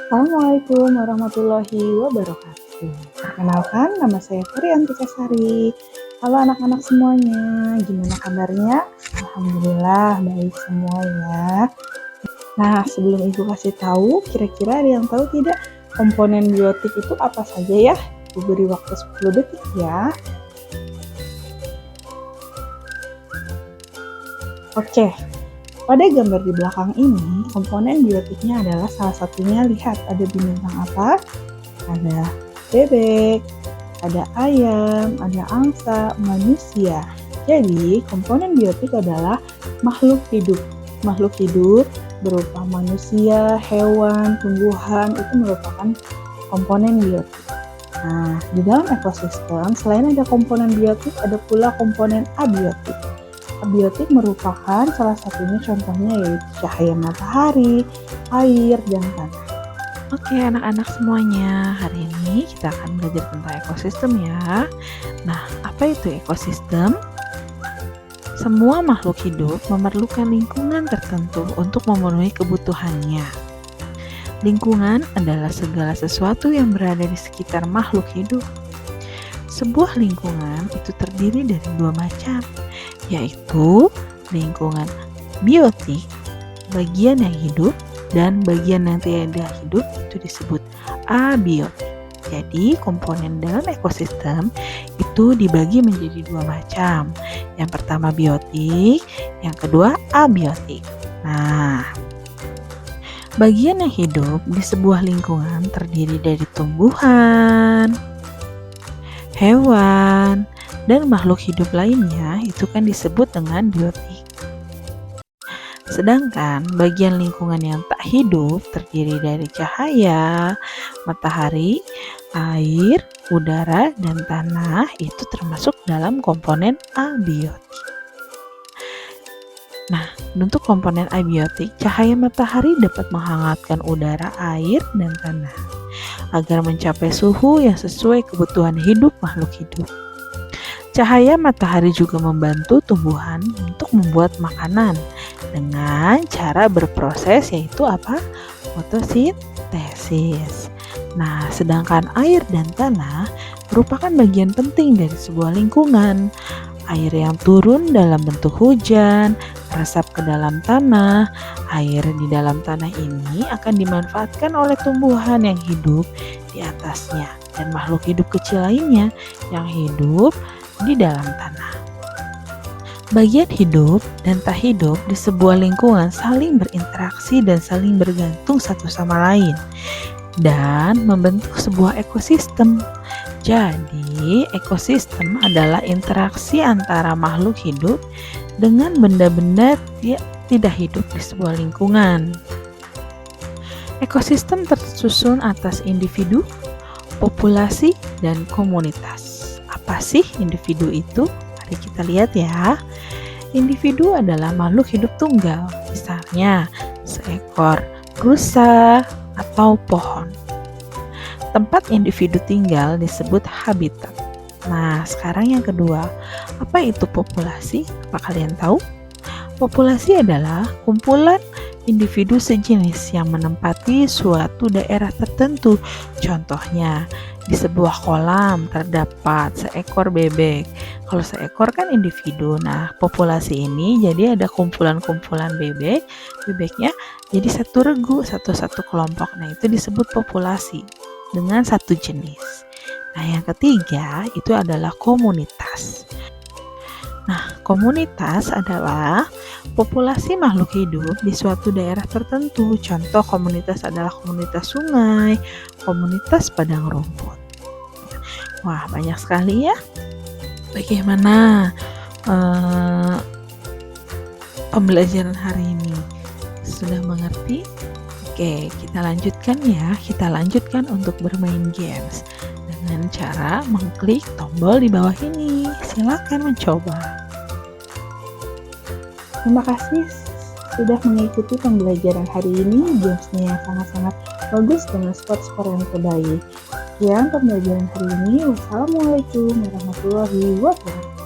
Assalamualaikum warahmatullahi wabarakatuh. Perkenalkan, nama saya Puriantika Sari. Halo anak-anak semuanya, gimana kabarnya? Alhamdulillah baik semua ya. Nah, sebelum Ibu kasih tahu, kira-kira ada yang tahu tidak komponen biotik itu apa saja ya? Ibu beri waktu 10 detik ya. Oke, pada gambar di belakang ini, komponen biotiknya adalah salah satunya, lihat ada binatang apa? Ada bebek, ada ayam, ada angsa, manusia. Jadi, komponen biotik adalah makhluk hidup. Makhluk hidup berupa manusia, hewan, tumbuhan, itu merupakan komponen biotik. Nah, di dalam ekosistem, selain ada komponen biotik, ada pula komponen abiotik. Abiotik merupakan salah satunya, contohnya yaitu cahaya matahari, air, dan tanah. Oke anak-anak semuanya, hari ini kita akan belajar tentang ekosistem ya. Nah, apa itu ekosistem? Semua makhluk hidup memerlukan lingkungan tertentu untuk memenuhi kebutuhannya. Lingkungan adalah segala sesuatu yang berada di sekitar makhluk hidup. Sebuah lingkungan itu terdiri dari dua macam, yaitu lingkungan biotik, bagian yang hidup, dan bagian yang tidak hidup itu disebut abiotik. Jadi komponen dalam ekosistem itu dibagi menjadi dua macam. Yang pertama biotik, yang kedua abiotik. Nah, bagian yang hidup di sebuah lingkungan terdiri dari tumbuhan, hewan, dan makhluk hidup lainnya itu kan disebut dengan biotik. Sedangkan bagian lingkungan yang tak hidup terdiri dari cahaya, matahari, air, udara, dan tanah itu termasuk dalam komponen abiotik. Nah, untuk komponen abiotik, cahaya matahari dapat menghangatkan udara, air, dan tanah agar mencapai suhu yang sesuai kebutuhan hidup makhluk hidup. Cahaya matahari juga membantu tumbuhan untuk membuat makanan dengan cara berproses, yaitu apa? Fotosintesis. Nah, sedangkan air dan tanah merupakan bagian penting dari sebuah lingkungan. Air yang turun dalam bentuk hujan, meresap ke dalam tanah. Air di dalam tanah ini akan dimanfaatkan oleh tumbuhan yang hidup di atasnya dan makhluk hidup kecil lainnya yang hidup di dalam tanah. Bagian hidup dan tak hidup di sebuah lingkungan saling berinteraksi dan saling bergantung satu sama lain dan membentuk sebuah ekosistem. Jadi, ekosistem adalah interaksi antara makhluk hidup dengan benda-benda tidak hidup di sebuah lingkungan. Ekosistem tersusun atas individu, populasi, dan komunitas. Apa sih individu itu? Mari kita lihat ya. Individu adalah makhluk hidup tunggal, misalnya seekor rusa atau pohon. Tempat individu tinggal disebut habitat. Nah, sekarang yang kedua, apa itu populasi? Apa kalian tahu? Populasi adalah kumpulan individu sejenis yang menempati suatu daerah tertentu. Contohnya, di sebuah kolam terdapat seekor bebek. Kalau seekor kan individu. Nah, populasi ini jadi ada kumpulan-kumpulan bebek. Bebeknya jadi satu regu, satu kelompok. Nah, itu disebut populasi dengan satu jenis. Nah, yang ketiga itu adalah komunitas. Nah, komunitas adalah populasi makhluk hidup di suatu daerah tertentu. Contoh komunitas adalah komunitas sungai, komunitas padang rumput. Wah, banyak sekali ya. Bagaimana pembelajaran hari ini? Sudah mengerti? Oke, kita lanjutkan ya. Kita lanjutkan untuk bermain games dengan cara mengklik tombol di bawah ini. Silakan mencoba. Terima kasih sudah mengikuti pembelajaran hari ini. Gamesnya yang sangat-sangat bagus dengan skor-skor yang terbaik. Sekian pembelajaran hari ini. Wassalamualaikum warahmatullahi wabarakatuh.